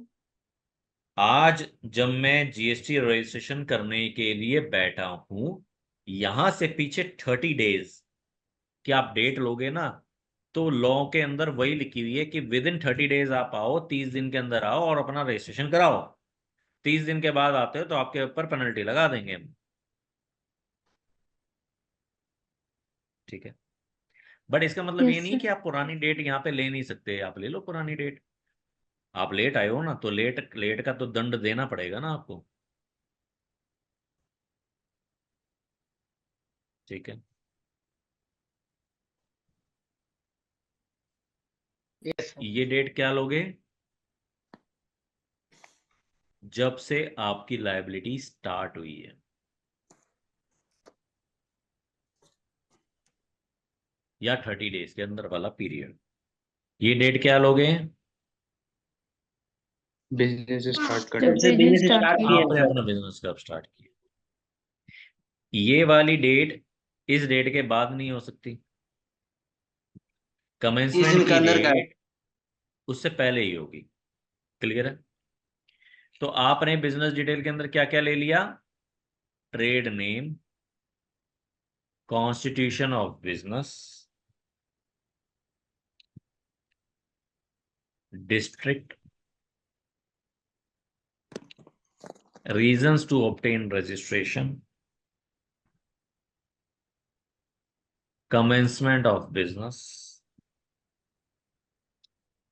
आज जब मैं जीएसटी रजिस्ट्रेशन करने के लिए बैठा हूं, यहां से पीछे 30 डेज की आप डेट लोगे ना, तो लॉ के अंदर वही लिखी हुई है कि विद इन 30 डेज आप आओ, 30 दिन के अंदर आओ और अपना रजिस्ट्रेशन कराओ। 30 दिन के बाद आते हो तो आपके ऊपर पेनल्टी लगा देंगे हम। ठीक है। बट इसका मतलब ये यस नहीं सर। कि आप पुरानी डेट यहाँ पे ले नहीं सकते, आप ले लो पुरानी डेट। आप लेट आए हो ना, तो लेट लेट का तो दंड देना पड़ेगा ना आपको। ठीक है। Yes sir. ये डेट क्या लोगे? जब से आपकी लायबिलिटी स्टार्ट हुई है, या 30 डेज के अंदर वाला पीरियड। ये डेट क्या लोगे? बिजनेस स्टार्ट जब करने जब से से बिजनेस बिजनेस स्टार्ट स्टार्ट किया। किए आपने सर। अपना बिजनेस कब स्टार्ट किया। ये वाली डेट इस डेट के बाद नहीं हो सकती। 30 दिन कमेंसमेंट के की अंदर का है। डेट उससे पहले ही होगी। क्लियर है? तो आपने बिजनेस डिटेल के अंदर क्या क्या ले लिया? Trade name, constitution of business, district, reasons to obtain registration, commencement of business,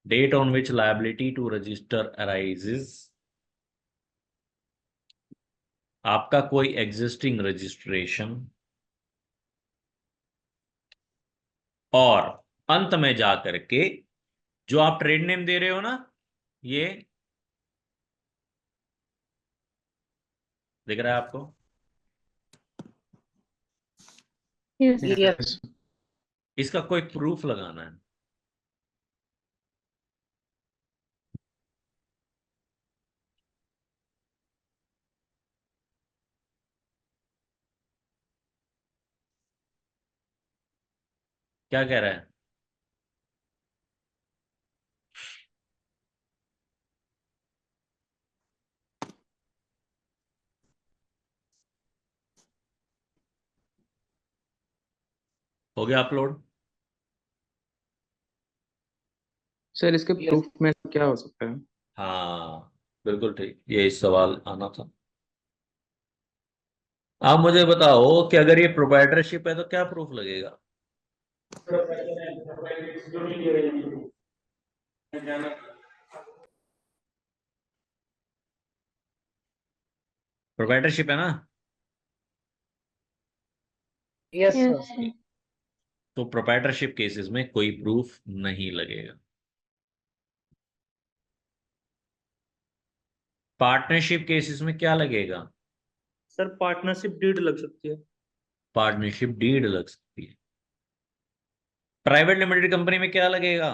date on which liability to register arises, आपका कोई एग्जिस्टिंग रजिस्ट्रेशन, और अंत में जाकर के जो आप ट्रेड नेम दे रहे हो ना, ये दिख रहा है आपको? यस। यस। इसका कोई प्रूफ लगाना है। क्या कह रहा है? हो गया अपलोड? सर इसके यस। प्रूफ में क्या हो सकता है? हाँ बिल्कुल ठीक, ये सवाल आना था। आप मुझे बताओ कि अगर ये प्रोप्राइटरशिप है तो क्या प्रूफ लगेगा? प्रोप्राइटरशिप है ना? Yes yes sir. सर। तो प्रोप्राइटरशिप केसेस में कोई प्रूफ नहीं लगेगा। पार्टनरशिप केसेस में क्या लगेगा? सर पार्टनरशिप डीड लग सकती है। पार्टनरशिप डीड लग सकती है। प्राइवेट लिमिटेड कंपनी में क्या लगेगा?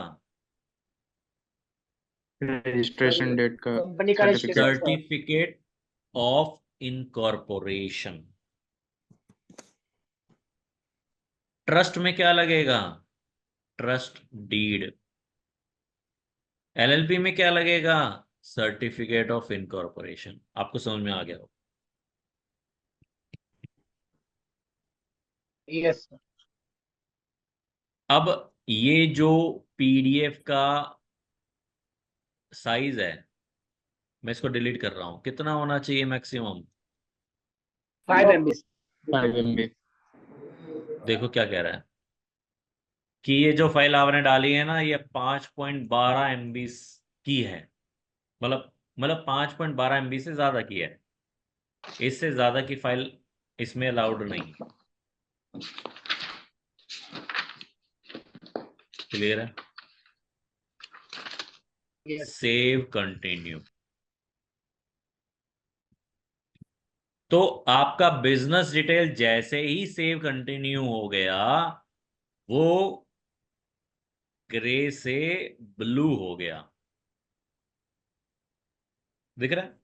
सर रजिस्ट्रेशन डेट का कंपनी का certificate. Registration sir. Certificate of incorporation. Trust में क्या लगेगा? Trust deed. एलएलपी में क्या लगेगा? Certificate of incorporation. आपको समझ में आ गया हो? Yes sir. अब ये जो पीडीएफ का साइज है, मैं इसको डिलीट कर रहा हूं। कितना होना चाहिए मैक्सिमम? 5 MB। 5 MB। देखो क्या कह रहा है कि ये जो फाइल आपने डाली है ना, ये 5.12 MB की है। मतलब 5.12 MB से ज्यादा की है। इससे ज्यादा की फाइल इसमें अलाउड नहीं। क्लियर है? Yes। Save continue. तो आपका बिजनेस डिटेल जैसे ही सेव कंटिन्यू हो गया, वो ग्रे से ब्लू हो गया। दिख रहा है?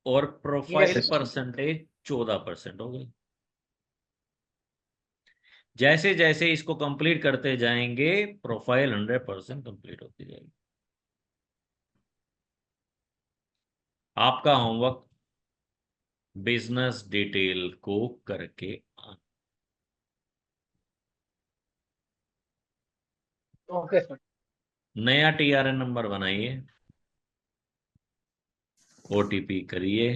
और Yes, प्रोफाइल sir। परसेंटेज 14% हो गई। जैसे जैसे इसको कंप्लीट करते जाएंगे, प्रोफाइल 100% कंप्लीट होती जाएगी। आपका होमवर्क बिजनेस डिटेल को करके आना। Okay sir. नया टीआरएन नंबर बनाइए, ओटीपी करिए,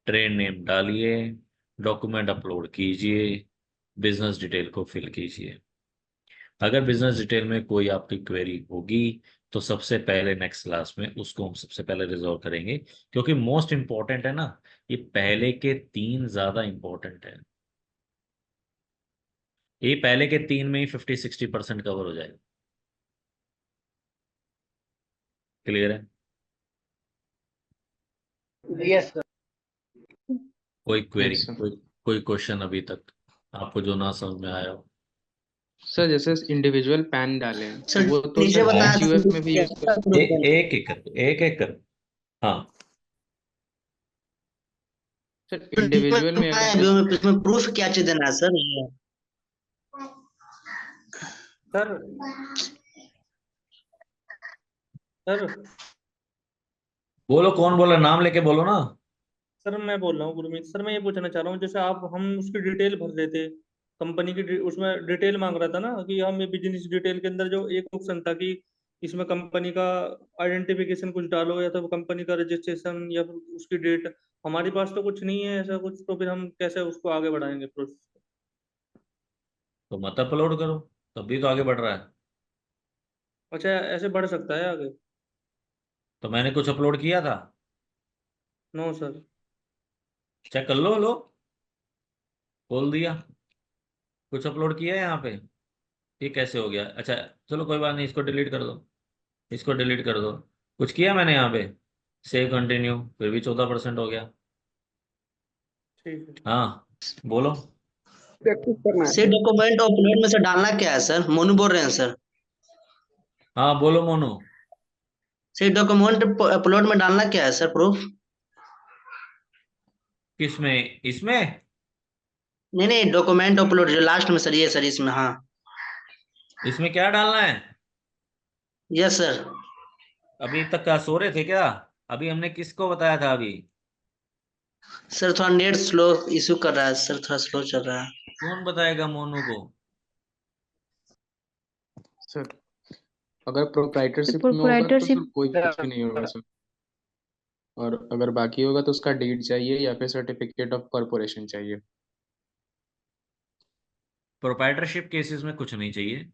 ट्रेन नेम डालिए, डॉक्यूमेंट अपलोड कीजिए, बिजनेस डिटेल को फिल कीजिए। अगर बिजनेस डिटेल में कोई आपकी क्वेरी होगी तो सबसे पहले नेक्स्ट क्लास में उसको हम सबसे पहले रिजॉल्व करेंगे, क्योंकि मोस्ट इंपॉर्टेंट है ना। ये पहले के 3 ज्यादा इंपॉर्टेंट है। ये पहले के 3 में ही 50-60% कवर हो जाएगा। क्लियर है? Yes sir. कोई क्वेरी, यस सर। कोई क्वेश्चन अभी तक आपको जो ना समझ में आया हो? सर जैसे इंडिविजुअल पैन डाले हैं तो सर वो तो नीचे सर बता एचयूएफ में भी यूज कर सकते हैं। एक एक कर, एक एक कर। हाँ, सर इंडिविजुअल में अगर जैसे इसमें प्रूफ क्या चीज देना है सर? सर सर बोलो कौन बोला, नाम लेके बोलो ना। सर मैं बोल रहा हूँ गुरमीत सर। मैं ये पूछना चाह रहा हूँ, जैसे आप हम उसकी डिटेल भर देते कंपनी की उसमें डिटेल मांग रहा था ना कि हम ये बिजनेस डिटेल के अंदर जो एक ऑप्शन था कि इसमें कंपनी का आइडेंटिफिकेशन कुछ डालो या तो कंपनी का रजिस्ट्रेशन या फिर उसकी डेट। हमारे पास तो कुछ नहीं है ऐसा कुछ, तो फिर हम कैसे उसको आगे बढ़ाएंगे प्रोसेस? तो मत अपलोड करो, तभी तो आगे बढ़ रहा है। अच्छा, ऐसे बढ़ सकता है आगे? तो मैंने कुछ अपलोड किया था? No sir. चेक कर लो, लो खोल दिया, कुछ अपलोड किया है यहाँ पे। ये कैसे हो गया? अच्छा, चलो कोई बात नहीं, इसको डिलीट कर दो, इसको डिलीट कर दो। कुछ किया मैंने यहाँ पे? सेव कंटिन्यू, फिर भी 14% हो गया। ठीक है। हाँ, बोलो। प्रैक्टिस करना है से सर। डॉक्यूमेंट अपलोड में से डालना क्या है सर? मोनू बोल रहे हैं सर। हाँ बोलो मोनू। से डॉक्यूमेंट अपलोड में डालना क्या है सर प्रूफ? किसमें? इसमें? नहीं नहीं, डॉक्यूमेंट अपलोड जो लास्ट में सर, ये सर इसमें। हाँ इसमें क्या डालना है? Yes sir. अभी तक क्या सो रहे थे क्या? अभी हमने किसको बताया था अभी? सर थोड़ा नेट स्लो इशू कर रहा है सर, थोड़ा स्लो चल रहा है। कौन बताएगा मोनू को? सर अगर प्रोप्राइटरशिप में होगा तो प्रोप्राइटरशिप सर कोई कुछ भी नहीं होगा सर। और अगर बाकी होगा तो उसका डीड चाहिए या फिर सर्टिफिकेट ऑफ कॉर्पोरेशन चाहिए। प्रोप्राइटरशिप केसेस में कुछ नहीं चाहिए।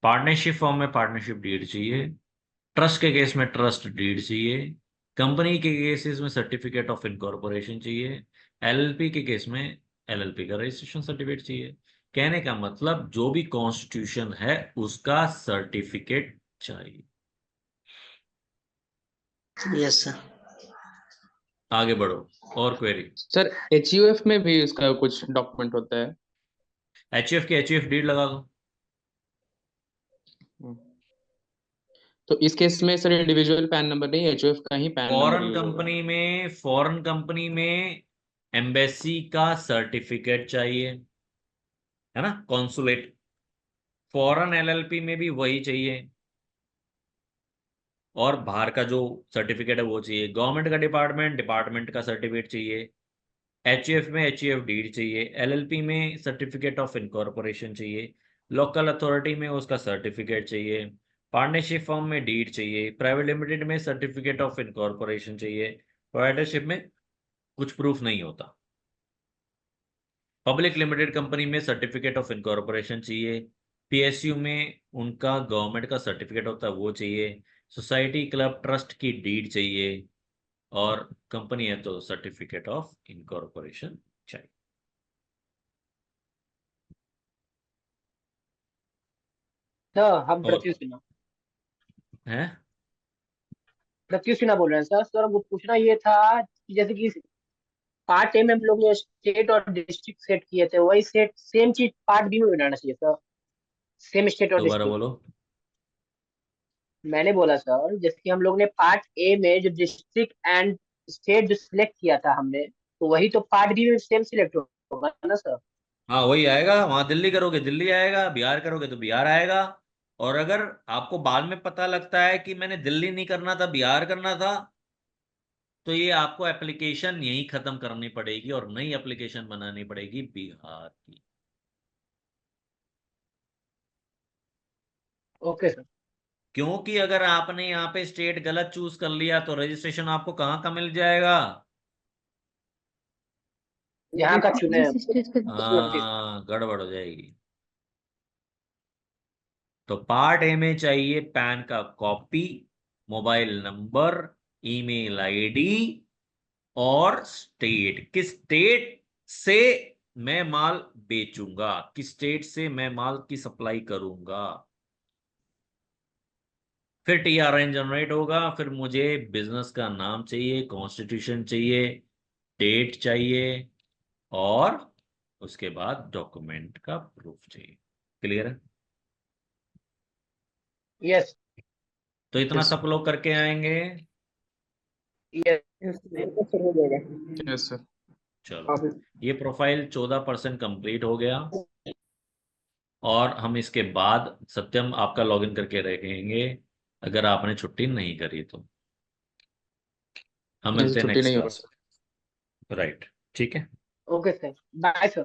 पार्टनरशिप फॉर्म में पार्टनरशिप डीड चाहिए। ट्रस्ट के केस में ट्रस्ट डीड चाहिए। कंपनी के केसेस में सर्टिफिकेट ऑफ इनकॉर्पोरेशन चाहिए। एलएलपी के केस में एलएलपी का रजिस्ट्रेशन सर्टिफिकेट चाहिए। कहने का मतलब जो भी कॉन्स्टिट्यूशन है उसका सर्टिफिकेट चाहिए। Yes sir. आगे बढ़ो, और क्वेरी। सर एचयूएफ में भी उसका कुछ डॉक्यूमेंट होता है। एचयूएफ की एचयूएफ डीड लगा दो। तो इस केस में सर इंडिविजुअल पैन नंबर नहीं, एचयूएफ का ही पैन नंबर यूज होगा। फॉरेन कंपनी में एम्बेसी का सर्टिफिकेट चाहिए, है ना, कॉन्सुलेट। फॉरेन एलएलपी में भी वही चाहिए। और बाहर का जो सर्टिफिकेट है वो चाहिए। गवर्नमेंट का डिपार्टमेंट, डिपार्टमेंट का सर्टिफिकेट चाहिए। एचयूएफ में एचयूएफ डीड चाहिए। एलएलपी में सर्टिफिकेट ऑफ इनकॉर्पोरेशन चाहिए। लोकल अथॉरिटी में उसका सर्टिफिकेट चाहिए, पार्टनरशिप फर्म में डीड चाहिए, प्राइवेट लिमिटेड में सर्टिफिकेट ऑफ इनकॉर्पोरेशन चाहिए, प्रोप्राइटरशिप में कुछ प्रूफ नहीं होता, पब्लिक लिमिटेड कंपनी में सर्टिफिकेट ऑफ इनकॉर्पोरेशन चाहिए, पीएसयू में उनका गवर्नमेंट का सर्टिफिकेट होता है वो चाहिए, सोसाइटी क्लब ट्रस्ट की डीड चाहिए, और कंपनी है तो सर्टिफिकेट ऑफ इनकॉर्पोरेशन चाहिए। सर हम और प्रत्युष सिन्हा, है प्रत्युष सिन्हा बोल रहे हैं सर। सर वो पूछना ये था कि जैसे कि पार्ट ए में हम लोग ने स्टेट और डिस्ट्रिक्ट सेट किए थे, वही सेट सेम चीज पार्ट बी में बनाना चाहिए सर, सेम स्टेट और दोबारा डिस्ट्रिक्ट। बोलो। मैंने बोला सर जैसे कि हम लोग ने पार्ट ए में जो डिस्ट्रिक्ट एंड स्टेट जो सिलेक्ट किया था हमने, तो वही तो पार्ट बी में सेम सिलेक्ट होगा ना सर। हाँ वही आएगा, वहां दिल्ली करोगे दिल्ली आएगा, बिहार करोगे तो बिहार आएगा। और अगर आपको बाद में पता लगता है कि मैंने दिल्ली नहीं करना था बिहार करना था, तो ये आपको एप्लीकेशन यहीं खत्म करनी पड़ेगी और नई एप्लीकेशन बनानी पड़ेगी बिहार की। Okay sir. क्योंकि अगर आपने यहाँ पे स्टेट गलत चूज कर लिया तो रजिस्ट्रेशन आपको कहाँ का मिल जाएगा? यहाँ का चुने जिस स्टेट का उस नोटिस। हाँ गड़बड़ हो जाएगी। तो पार्ट ए में चाहिए पैन का copy, mobile number, email ID, और स्टेट, किस स्टेट से मैं माल बेचूंगा, किस स्टेट से मैं माल की सप्लाई करूंगा। फिर टीआरएन जनरेट होगा, फिर मुझे बिजनेस का नाम चाहिए, कॉन्स्टिट्यूशन चाहिए, डेट चाहिए, और उसके बाद डॉक्यूमेंट का प्रूफ चाहिए। क्लियर है? यस। तो इतना यस सब लोग करके आएंगे। यस। सर हो जाएगा। Yes sir. चलो, हाँ फिर ये प्रोफाइल 14% कंप्लीट हो गया, और हम इसके बाद सत्यम आपका लॉगिन करके रखेंगे अगर आपने छुट्टी नहीं करी तो। हम नहीं मिलते हैं छुट्टी नेक्स्ट नहीं होगा क्लास सर। में। राइट, ठीक है। Okay sir, bye sir.